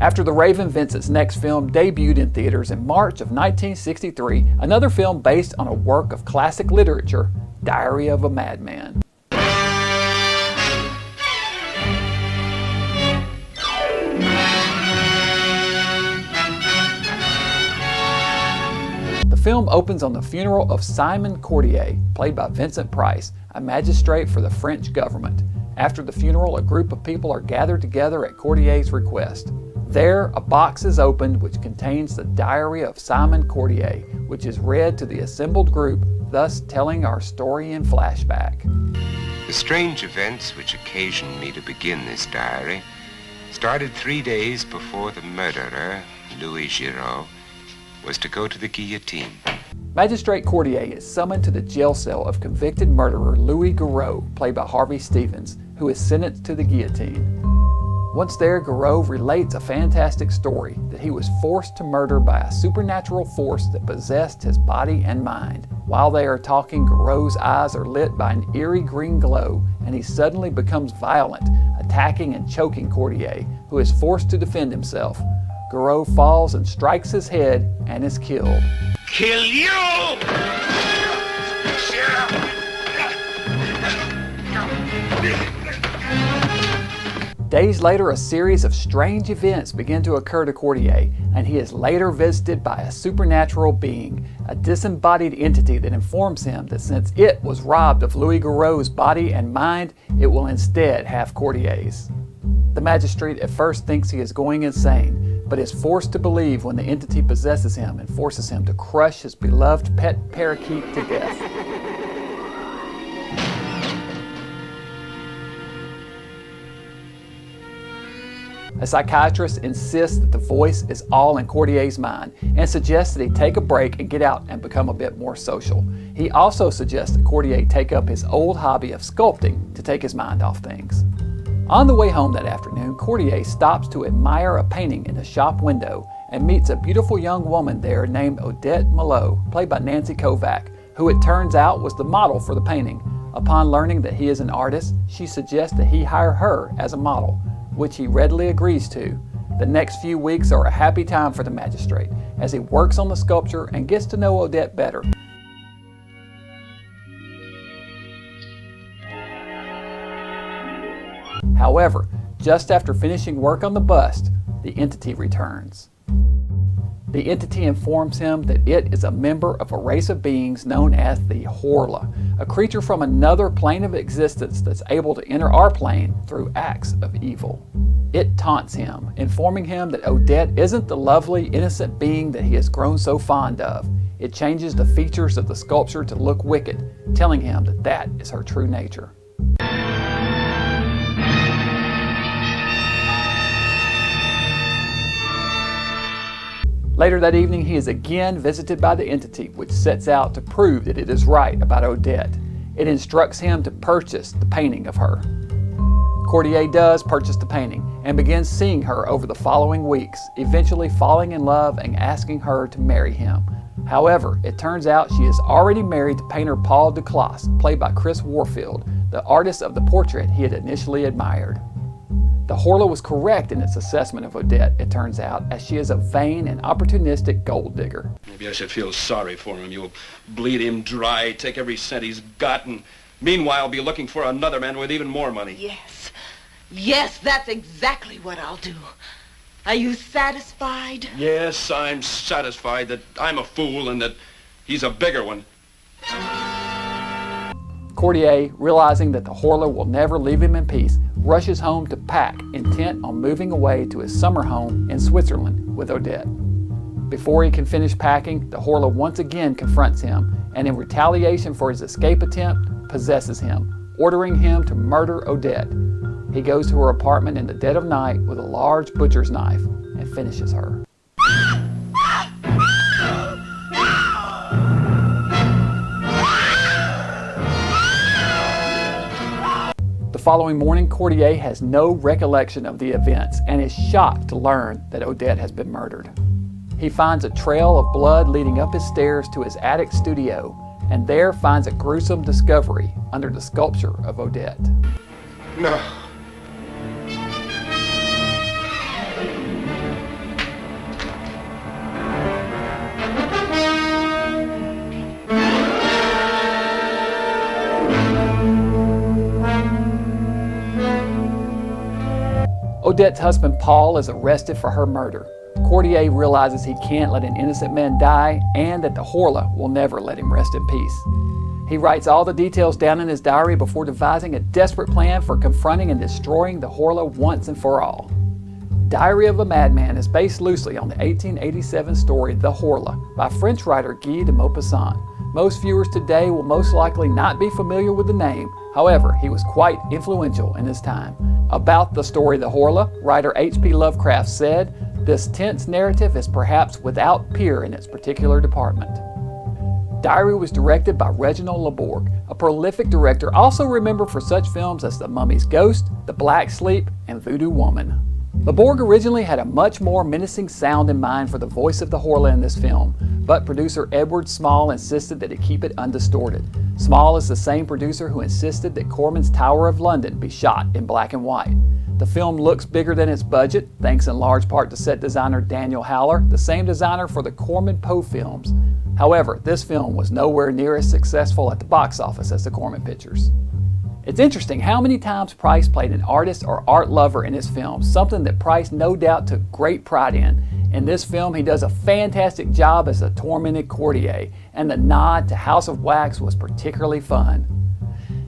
After The Raven, Vincent's next film debuted in theaters in March of 1963, another film based on a work of classic literature, Diary of a Madman. The film opens on the funeral of Simon Cordier, played by Vincent Price, a magistrate for the French government. After the funeral, a group of people are gathered together at Cordier's request. There, a box is opened which contains the diary of Simon Cordier, which is read to the assembled group, thus telling our story in flashback. The strange events which occasioned me to begin this diary started 3 days before the murderer, Louis Giraud, was to go to the guillotine. Magistrate Cordier is summoned to the jail cell of convicted murderer Louis Giraud, played by Harvey Stevens, who is sentenced to the guillotine. Once there, Giraud relates a fantastic story that he was forced to murder by a supernatural force that possessed his body and mind. While they are talking, Giraud's eyes are lit by an eerie green glow, and he suddenly becomes violent, attacking and choking Cordier, who is forced to defend himself. Giraud falls and strikes his head and is killed. Kill you! Days later, a series of strange events begin to occur to Cordier, and he is later visited by a supernatural being, a disembodied entity that informs him that since it was robbed of Louis Giraud's body and mind, it will instead have Cordier's. The magistrate at first thinks he is going insane, but is forced to believe when the entity possesses him and forces him to crush his beloved pet parakeet to death. A psychiatrist insists that the voice is all in Cordier's mind and suggests that he take a break and get out and become a bit more social. He also suggests that Cordier take up his old hobby of sculpting to take his mind off things. On the way home that afternoon, Cordier stops to admire a painting in a shop window and meets a beautiful young woman there named Odette Malot, played by Nancy Kovac, who it turns out was the model for the painting. Upon learning that he is an artist, she suggests that he hire her as a model, which he readily agrees to. The next few weeks are a happy time for the magistrate as he works on the sculpture and gets to know Odette better. However, just after finishing work on the bust, the entity returns. The entity informs him that it is a member of a race of beings known as the Horla, a creature from another plane of existence that's able to enter our plane through acts of evil. It taunts him, informing him that Odette isn't the lovely, innocent being that he has grown so fond of. It changes the features of the sculpture to look wicked, telling him that that is her true nature. Later that evening, he is again visited by the entity, which sets out to prove that it is right about Odette. It instructs him to purchase the painting of her. Cordier does purchase the painting and begins seeing her over the following weeks, eventually falling in love and asking her to marry him. However, it turns out she is already married to painter Paul Duclos, played by Chris Warfield, the artist of the portrait he had initially admired. The Horla was correct in its assessment of Odette, it turns out, as she is a vain and opportunistic gold digger. Maybe I should feel sorry for him. You'll bleed him dry, take every cent he's got, and meanwhile be looking for another man with even more money. Yes. Yes, that's exactly what I'll do. Are you satisfied? Yes, I'm satisfied that I'm a fool and that he's a bigger one. Cordier, realizing that the Horla will never leave him in peace, rushes home to pack, intent on moving away to his summer home in Switzerland with Odette. Before he can finish packing, the Horla once again confronts him, and in retaliation for his escape attempt, possesses him, ordering him to murder Odette. He goes to her apartment in the dead of night with a large butcher's knife and finishes her. The following morning, Cordier has no recollection of the events and is shocked to learn that Odette has been murdered. He finds a trail of blood leading up his stairs to his attic studio, and there finds a gruesome discovery under the sculpture of Odette. No. Odette's husband Paul is arrested for her murder. Cordier realizes he can't let an innocent man die and that the Horla will never let him rest in peace. He writes all the details down in his diary before devising a desperate plan for confronting and destroying the Horla once and for all. Diary of a Madman is based loosely on the 1887 story The Horla by French writer Guy De Maupassant. Most viewers today will most likely not be familiar with the name. However, he was quite influential in his time. About the story The Horla, writer H.P. Lovecraft said, "This tense narrative is perhaps without peer in its particular department." Diary was directed by Reginald Le Borg, a prolific director also remembered for such films as The Mummy's Ghost, The Black Sleep, and Voodoo Woman. Le Borg originally had a much more menacing sound in mind for the voice of the Horla in this film, but producer Edward Small insisted that it keep it undistorted. Small is the same producer who insisted that Corman's Tower of London be shot in black and white. The film looks bigger than its budget, thanks in large part to set designer Daniel Howler, the same designer for the Corman Poe films. However, this film was nowhere near as successful at the box office as the Corman pictures. It's interesting how many times Price played an artist or art lover in his films, something that Price no doubt took great pride in. In this film, he does a fantastic job as a tormented courtier, and the nod to House of Wax was particularly fun.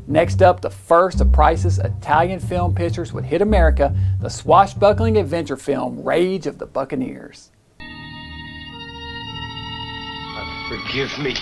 Next up, the first of Price's Italian film pictures would hit America, the swashbuckling adventure film Rage of the Buccaneers. Forgive me.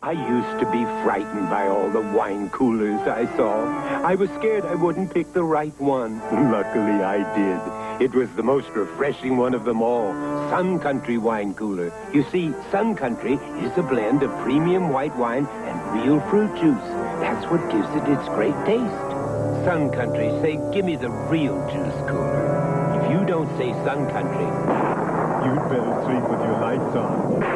I used to be frightened by all the wine coolers I saw. I was scared I wouldn't pick the right one. Luckily, I did. It was the most refreshing one of them all, Sun Country Wine Cooler. You see, Sun Country is a blend of premium white wine and real fruit juice. That's what gives it its great taste. Sun Country, say, give me the real juice cooler. If you don't say Sun Country, you'd better sleep with your lights on.